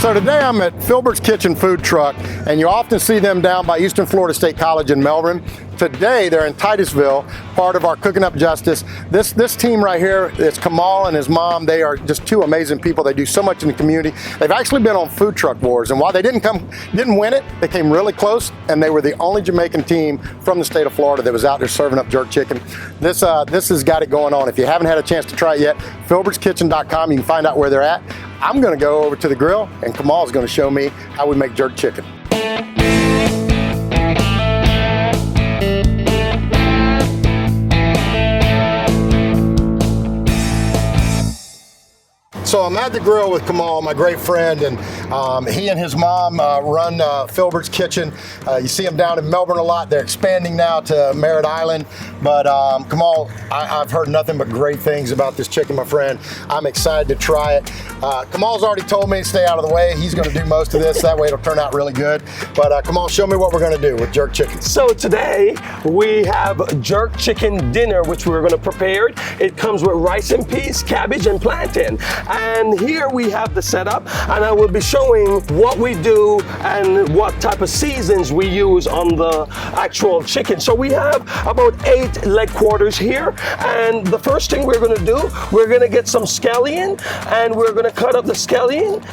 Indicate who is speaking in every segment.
Speaker 1: So today I'm at Philbert's Kitchen Food Truck, and you often see them down by Eastern Florida State College in Melbourne. Today they're in Titusville, part of our Cooking Up Justice. This team right here, it's Kamal and his mom. They are just two amazing people. They do so much in the community. They've actually been on Food Truck Wars, and while they didn't win it, they came really close, and they were the only Jamaican team from the state of Florida that was out there serving up jerk chicken. This has got it going on. If you haven't had a chance to try it yet, philbertskitchen.com, you can find out where they're at. I'm gonna go over to the grill, and Kamal's gonna show me how we make jerk chicken. So I'm at the grill with Kamal, my great friend, and he and his mom run Philbert's Kitchen. You see them down in Melbourne a lot. They're expanding now to Merritt Island. But Kamal, I've heard nothing but great things about this chicken, my friend. I'm excited to try it. Kamal's already told me to stay out of the way. He's going to do most of this. That way it'll turn out really good. But Kamal, show me what we're going to do with jerk chicken.
Speaker 2: So today we have jerk chicken dinner, which we're going to prepare. It comes with rice and peas, cabbage, and plantain. And here we have the setup, and I will be showing what we do and what type of seasons we use on the actual chicken. So we have about 8 leg quarters here, and the first thing we're going to do, we're going to get some scallion, and we're going to cut up the scallion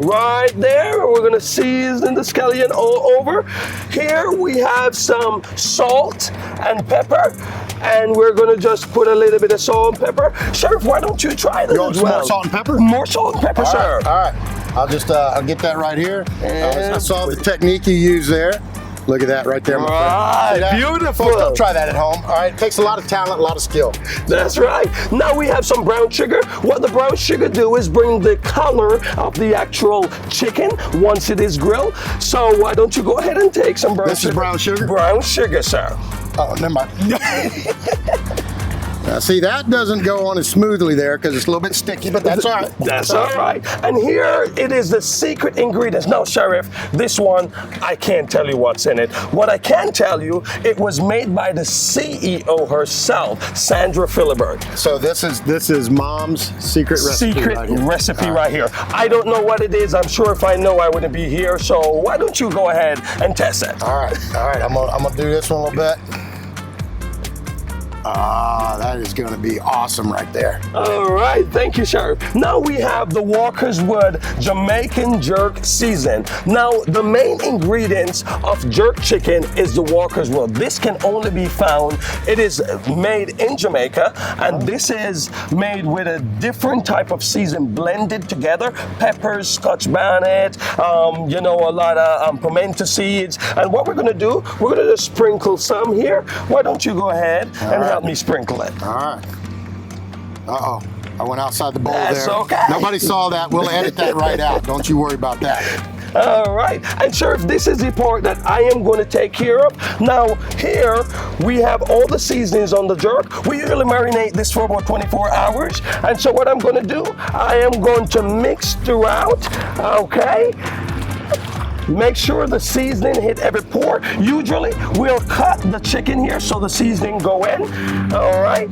Speaker 2: right there. We're going to season the scallion all over. Here we have some salt and pepper, and we're going to just put a little bit of salt and pepper. Sheriff, why don't you try this as well?
Speaker 1: More salt and pepper?
Speaker 2: More salt and pepper, sir.
Speaker 1: All right. I'll get that right here. I saw the technique you use there. Look at that right there, my friend.
Speaker 2: Right, beautiful.
Speaker 1: Folks, don't try that at home. All right, it takes a lot of talent, a lot of skill.
Speaker 2: That's right. Now we have some brown sugar. What the brown sugar do is bring the color of the actual chicken once it is grilled. So why don't you go ahead and take some brown sugar?
Speaker 1: This is brown sugar?
Speaker 2: Brown sugar, sir.
Speaker 1: Oh, never mind. Now, see, that doesn't go on as smoothly there because it's a little bit sticky, but that's all right.
Speaker 2: That's all right. And here it is the secret ingredients. No, Sheriff, this one, I can't tell you what's in it. What I can tell you, it was made by the CEO herself, Sandra Philibert.
Speaker 1: So this is Mom's secret recipe
Speaker 2: right here. I don't know what it is. I'm sure if I know, I wouldn't be here. So why don't you go ahead and test it?
Speaker 1: All right. I'm gonna do this one a little bit. That is going to be awesome right there.
Speaker 2: All right, thank you, Sheriff. Now we have the Walker's Wood Jamaican jerk season. Now, the main ingredients of jerk chicken is the Walker's Wood. This can only be found, it is made in Jamaica, and this is made with a different type of season blended together. Peppers, Scotch bonnet, a lot of pimento seeds. And what we're going to do, we're going to just sprinkle some here. Why don't you go ahead and help me sprinkle it?
Speaker 1: All right. Uh-oh. I went outside the bowl
Speaker 2: That's
Speaker 1: there.
Speaker 2: Okay.
Speaker 1: Nobody saw that. We'll edit that right out. Don't you worry about that.
Speaker 2: All right. And Sheriff, this is the part that I am going to take care of. Now, here we have all the seasonings on the jerk. We usually marinate this for about 24 hours. And so what I'm going to do, I am going to mix throughout, okay? Make sure the seasoning hit every pore. Usually, we'll cut the chicken here so the seasoning go in. All right.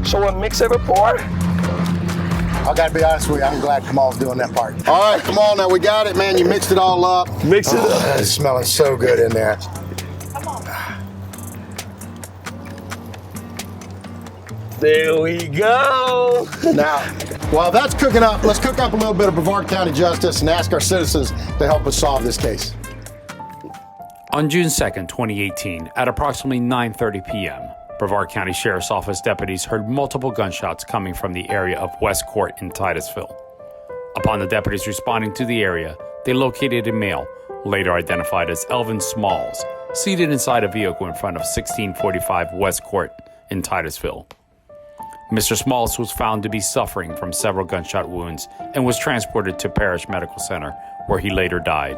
Speaker 2: So we'll mix every pore.
Speaker 1: I gotta be honest with you, I'm glad Kamal's doing that part. All right, Kamal, now we got it, man. You mixed it all up.
Speaker 2: Mix it up.
Speaker 1: It's smelling so good in there.
Speaker 3: Come on.
Speaker 2: There we go.
Speaker 1: Now, while that's cooking up, let's cook up a little bit of Brevard County justice and ask our citizens to help us solve this case.
Speaker 4: On June 2nd, 2018, at approximately 9:30 p.m., Brevard County Sheriff's Office deputies heard multiple gunshots coming from the area of West Court in Titusville. Upon the deputies responding to the area, they located a male, later identified as Elvin Smalls, seated inside a vehicle in front of 1645 West Court in Titusville. Mr. Smalls was found to be suffering from several gunshot wounds and was transported to Parrish Medical Center, where he later died.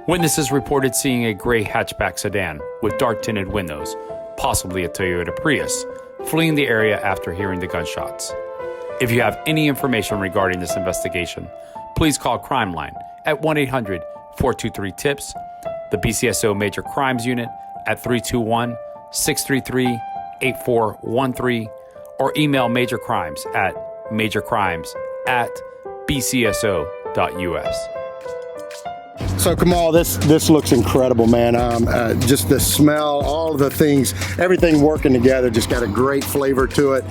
Speaker 4: Witnesses reported seeing a gray hatchback sedan with dark tinted windows, possibly a Toyota Prius, fleeing the area after hearing the gunshots. If you have any information regarding this investigation, please call Crime Line at 1-800-423-TIPS, the BCSO Major Crimes Unit at 321-633-8413, or email Major Crimes at majorcrimes@bcso.org. philbert.us.
Speaker 1: So Kamal, this looks incredible, man. Just the smell, all of the things, everything working together, just got a great flavor to it.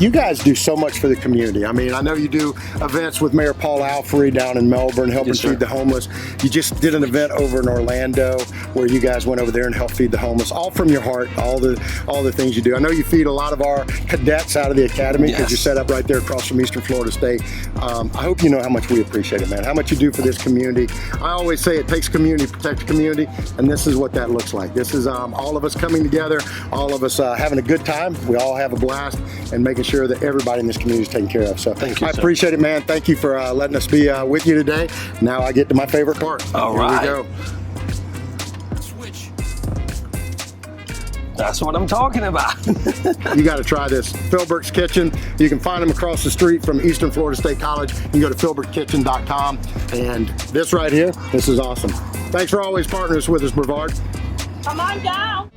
Speaker 1: You guys do so much for the community. I mean, I know you do events with Mayor Paul Alfrey down in Melbourne, helping feed the homeless. You just did an event over in Orlando where you guys went over there and helped feed the homeless, all from your heart, all the things you do. I know you feed a lot of our cadets out of the academy because you're set up right there across from Eastern Florida State. I hope you know how much we appreciate it, man, how much you do for this community. I always say it takes community to protect the community, and this is what that looks like. This is all of us coming together, all of us having a good time. We all have a blast and making sure that everybody in this community is taken care of. So
Speaker 2: thank you,
Speaker 1: I appreciate it, man. Thank you for letting us be with you today. Now I get to my favorite part.
Speaker 2: All right.
Speaker 1: Here we go.
Speaker 2: That's what I'm talking about.
Speaker 1: You got to try this. Philbert's Kitchen. You can find them across the street from Eastern Florida State College. You can go to philbertkitchen.com. And this right here, this is awesome. Thanks for always partnering with us, Brevard.
Speaker 3: Come on down.